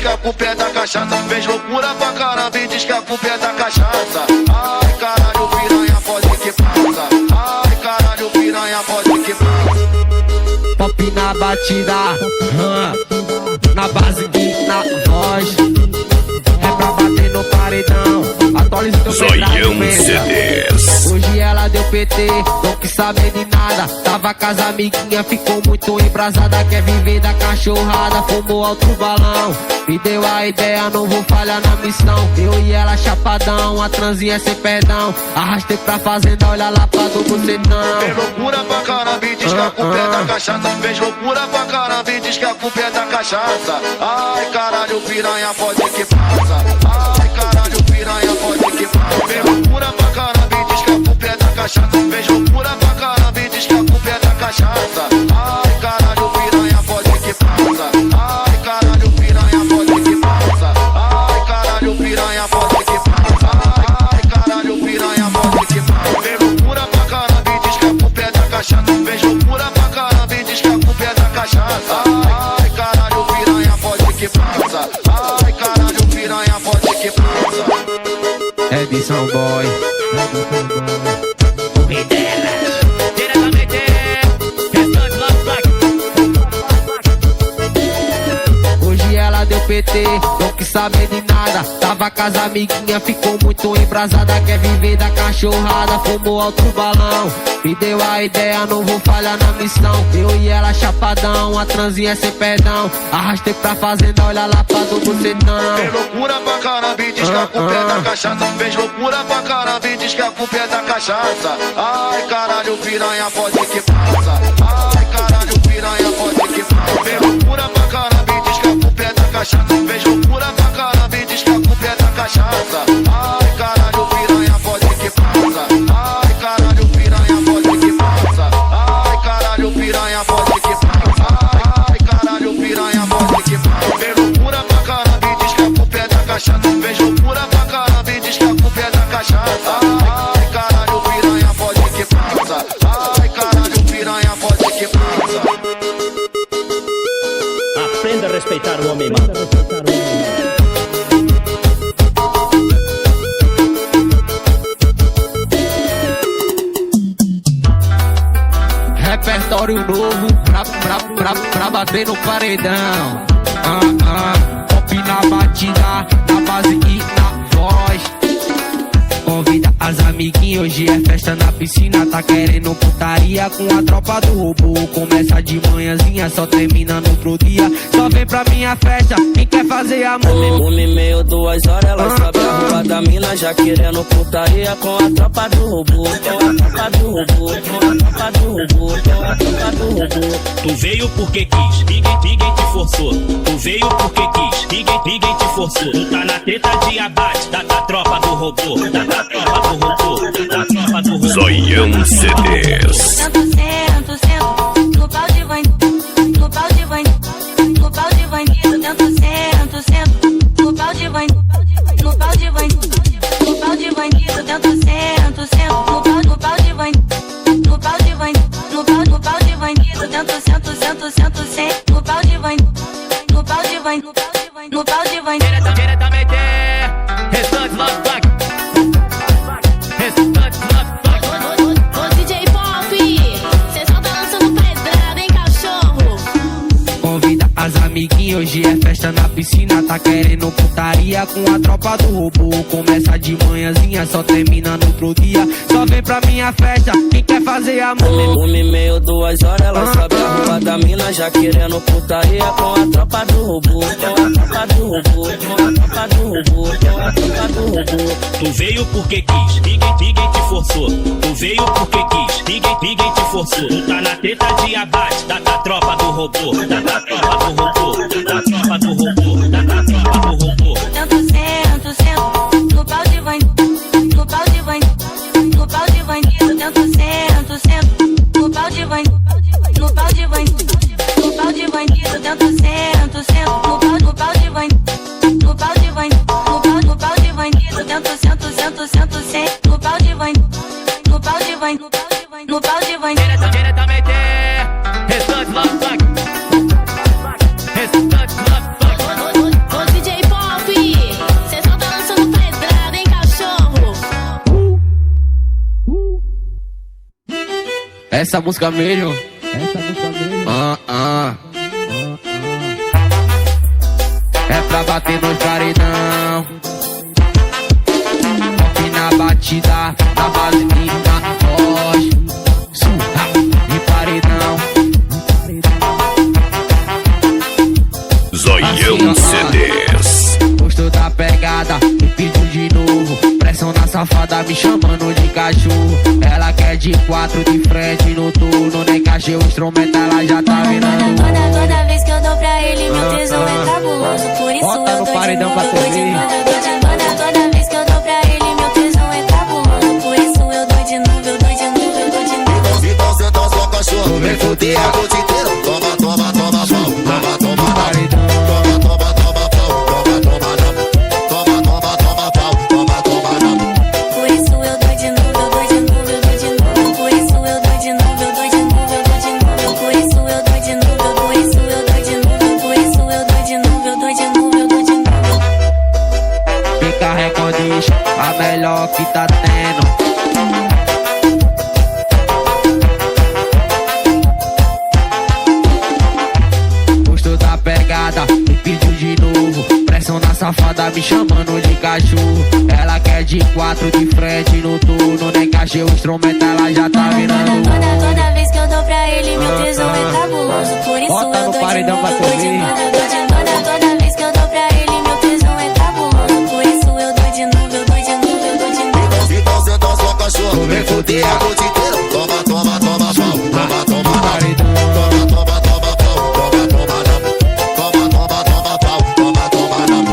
que a culpa é da cachaça. Fez loucura pra caramba e diz que a culpa é da cachaça. Ai, caralho, piranha, pode que passa. Ai, caralho, piranha, pode que passa. Pop na batida, na base e na voz. É pra bater no paredão, atualiza teu Zoião CDs. Hoje ela deu PT, não quis saber de nada. Tava com as amiguinhas, ficou muito embrasada. Quer viver da cachorrada, fumou alto balão. Me deu a ideia, não vou falhar na missão. Eu e ela chapadão, a transinha sem perdão. Arrastei pra fazenda, olha lá pra do bucetão. Fez loucura pra caramba e diz que a culpa é da cachaça. Fez loucura pra caramba e diz que a culpa é da cachaça. Ai, caralho, piranha, pode que passa. Ai, caralho, piranha, pode que passa. Fez loucura pra caramba e diz que a culpa é da cachaça. Fez loucura pra caramba e diz que a culpa é da cachaça. Ai, caralho, piranha, pode que passa. Ai, caralho, piranha, pode que passa. Ai, caralho, piranha, pode que passa. Ai, caralho, piranha, pode que passa. Fez loucura pra caramba e diz que a culpa é da cachaça. Fez loucura pra caramba e diz que a culpa é da cachaça. Ai, caralho, piranha, pode que passa. Ai, caralho, piranha, pode que passa. Edson Boy. Hoje ela deu PT, não quis saber de nada. Tava com as amiguinhas, ficou muito embrasada. Quer viver da cachorrada, fumou alto balão. Me deu a ideia, não vou falhar na missão. Eu e ela chapadão, a transinha sem perdão. Arrastei pra fazenda, olha lá pra do bucetão. Fez loucura pra caramba e diz que a culpa é da cachaça. Fez loucura pra caramba e diz que a culpa é da cachaça. Ai, caralho, piranha, pode que passa. Ai, caralho, piranha, pode que passa. Fez loucura pra caramba e diz que a culpa é da cachaça. Fez loucura pra caramba e diz que a culpa é da cachaça. Ai, caralho, piranha, pode que passa. Ai, caralho, piranha, pode que passa. Ai, caralho, piranha, pode que passa. Ai, caralho, piranha, pode que passa. Fez loucura pra caramba e diz que a culpa é da cachaça. Fez loucura pra caramba e diz que a culpa é da cachaça. Ai, caralho, piranha, pode que passa. Ai, caralho, piranha, pode que passa. Aprenda a respeitar o homem, mano. Repertório novo pra bater no paredão. Pop na batida, na base e na voz. Convida as amiguinhas, hoje é festa na piscina. Tá querendo putaria com a tropa do robô. Começa de manhãzinha, só termina no outro dia. Só vem pra minha festa, quem quer fazer amor. 1h30, 2 horas, ela sobe a rua da mina. Já querendo putaria com a tropa do robô. Com a tropa do robô, com a tropa do robô, com a tropa do robô. Tu veio porque quis, ninguém te forçou. Tu veio porque quis, ninguém te forçou. Tu tá na treta de abate da tropa do robô. Da tropa do robô, da tropa do robô. Zoião CDs. Sento, no pau de bandido, no pau de bandido, no pau de bandido. Sento, no pau de bandido, no pau de bandido, no pau de bandido. Sento, no pau de bandido, no pau de bandido, no pau de bandido. Sento, no pau de bandido, no pau de bandido, no pau de bandido. Diretamente, restante Love Black. Ô DJ Pop, cê só tá lançando pedrada, hein, cachorro? Convida as amiguinhas, hoje é festa na piscina. Tá querendo putaria com a tropa do robô. Começa de manhãzinha, só termina no outro dia. Só vem pra minha festa, quem quer fazer amor. 1h30, 2 horas, ela sobe a rua da mina. Já querendo putaria com a tropa do robô. Com a tropa do robô, com a tropa do robô, com a tropa do robô. Tu veio porque quis, ninguém te forçou. Tu veio porque quis, ninguém te forçou. Tu tá na treta de abate da tropa do robô. Da tropa do robô, da tropa do robô, da tropa do robô. Sento, no pau de bandido, no pau de bandido, no pau de bandido. Sento, no pau de bandido, no pau de bandido, no pau de bandido. Sento, no pau de bandido, no pau de bandido, no pau de bandido. Sento, no pau de bandido, no pau de bandido, no pau de bandido. Diretamente, restante Love Black. Restante Love Black. Ô DJ essa música mesmo? É pra bater nos paredão. Pop na batida, na base e na voz. Surra de paredão. Zoião CDs. Gostou da pegada, me pediu de novo. Pressão na safada, me chamando de cachorro. Ela quer de 4 de frente no turno. Nem cachê o instrumento, ela já tá virando. Toda vez que eu dou pra ele, meu tesão é cabuloso. Por isso bota eu no dou de paredão novo, pra eu dou de TV. novo, eu dou de novo. Toda vez que eu dou pra ele, meu tesão é cabuloso. Por isso eu dou de novo, eu dou de novo, eu dou de novo. Então senta sua cachorro, vem fuder a noite inteira. Toma, toma, toma, pau. Toma, toma, Paredão. toma, toma, toma, pau. Toma, toma, toma, toma, toma, pau. Toma, toma, toma. Por isso eu dou de novo, eu dou de novo, eu dou de novo. Por isso eu dou de novo, eu dou de novo, eu dou de novo. Por isso eu dou de novo, por isso eu dou de novo. Por isso eu dou de novo, eu dou de novo, eu dou de novo. Fica recordista, a melhor que tá tendo. Gostou da pegada, me pediu de novo. Pressão na safada, me chamando de cachorro. Ela quer de 4 de frente no turno. Nem cachê o instrumento, ela já tá virando. Toda vez que eu dou pra ele, meu tesão é cabuloso. Por isso bota eu no dou de paredão novo, pra eu dou de TV. novo, eu dou de novo. Toda vez que eu dou pra ele, meu tesão é cabuloso. Por isso eu dou de novo, eu dou de novo, eu dou de novo. Então senta sua cachorro, vem fuder a noite inteira. Toma, toma, toma, pau. Toma, toma, Paredão. toma, toma, toma, pau. Toma, toma, toma, toma, toma, pau. Toma, toma, toma.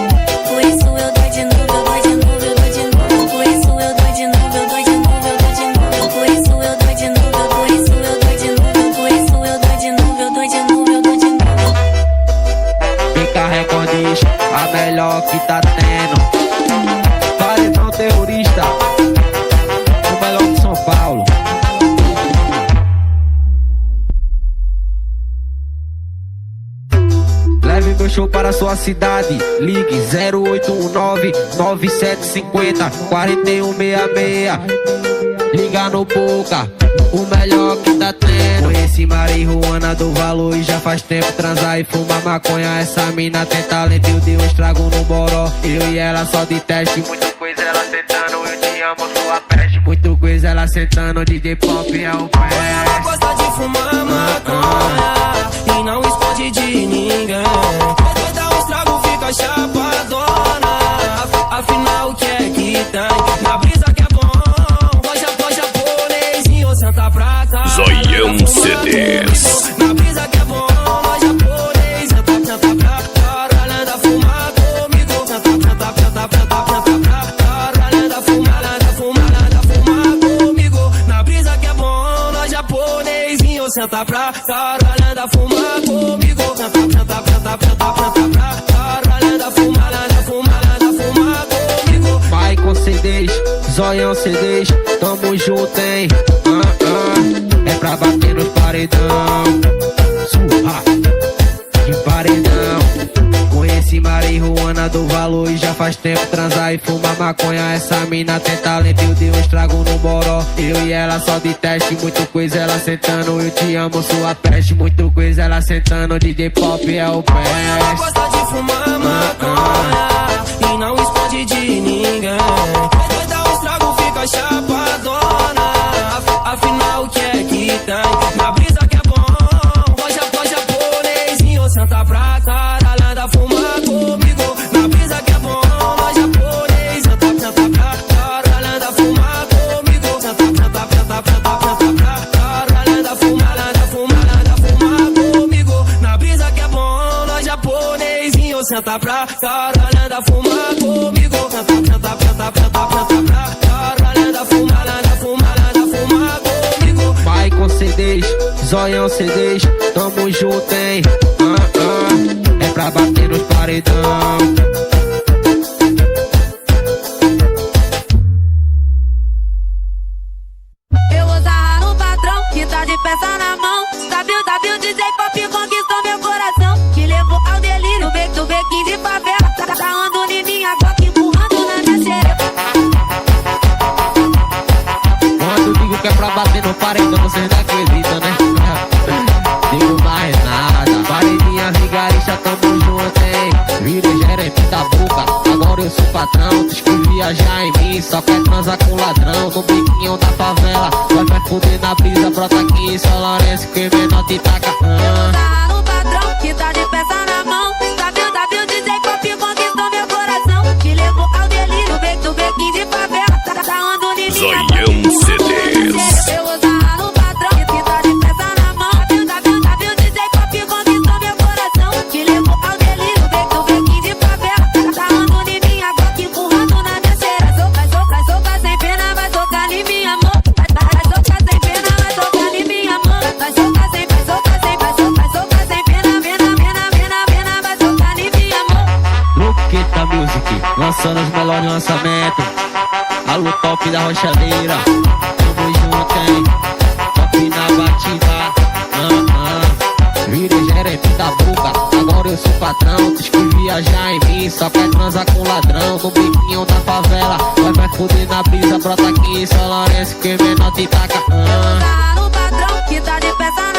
Por isso eu dou de novo, eu dou de novo, eu dou de novo. Por isso eu dou de novo, eu dou de novo, eu dou de novo. Por isso eu dou de novo, por isso eu dou de novo. Por isso eu dou de novo, eu dou de novo, eu dou de novo. Fica recordista, a melhor que tá tendo. Paredão terrorista, o melhor de São Paulo. Leve meu show para sua cidade. Ligue 0819-9750-4166. Liga no Boca, o melhor que tá tendo. Conheci marihuana do valor e já faz tempo. Transar e fumar maconha. Essa mina tem talento, eu dei um estrago no boró. Eu e ela só de teste. Muita coisa ela sentando, eu te amo, sua peste. Muito coisa ela sentando, DJ Pop é o pé. Ela gosta de fumar maconha e não esconde de ninguém. Depois dá um estrago, fica chapadona. Afinal, o que é que tem? Na brisa que é bom, loja japonesinho, senta pra cá. Zoião CDs. Na brisa que é bom, loja japonês, senta pra caralho, anda fumar comigo. Senta pra caralho, anda fumar comigo. Na brisa que é bom, loja japonesinho, senta pra caralho, anda fumar comigo. Senta pra caralho, anda fumar comigo. Vai com CDs, Zoião CDs, tamo junto, hein? É pra bater nos paredão. Surra de paredão. Conheci marihuana do valor e já faz tempo. Transar e fumar maconha. Essa mina tem talento, eu dei um estrago no boró. Eu e ela só de teste. Muito coisa ela sentando, eu te amo, sua peste. Muito coisa ela sentando, DJ Pop é o pé. Ela gosta de fumar maconha e não esconde de ninguém. Depois dá um estrago, fica chapadona. Afinal, o que é que tem? Na brisa que é bom, loja japonesinho, senta pra caralho, anda fumar comigo. Na brisa que é bom, loja japonês, senta pra caralho, anda fumar comigo. Senta pra caralho, anda fumar comigo. Na brisa que é bom, loja japonesinho, senta pra caralho, anda fumar comigo. Senta pra caralho, anda fumar comigo. Vai com CDs, Zoião CDs, tamo junto, hein? É pra bater nos paredão. Eu vou sarrar no patrão que tá de peça na mão. WW DJ Pop conquistou meu coração. Me levou ao delírio, do bequinho de favela. Tá andando em minha coca, empurrando na minha xereca. Quando digo que é pra bater no paredão, vocês não acreditam. patrão, tu quis viajar em mim, só quer transar com ladrão. No biquinho da favela, vai fuder na brisa, brota aqui em São Lourenço, que menor te taca. Tá no patrão que tá de peça na mão. W DJ Pop conquistou meu coração. Te levou ao delírio, do bequinho de favela. Tá andando em minha Zoião CDs. Eu vou dar no patrão que tá de peça na mão. W DJ Pop conquistou meu coração. Te levou ao delírio, do bequinho de favela. Tá andando em minha boca, empurrando na minha cera. Soca sem pena, vai socar em minha mão. Vai socar sem pena, vai socar em minha mão. Vai socar sem pena, vai socar em minha mão. Luqueta Music, lançando os melhores lançamentos. Alô top da Rochadeira, tamo junto, hein? Top na batida, Virei gerente da boca, agora eu sou patrão. Tu quis viajar em mim, só quer transar com ladrão. No biquinho da favela, vai fuder na brisa, brota aqui em São Lourenço, que menor te taca. Tá no patrão que tá de peça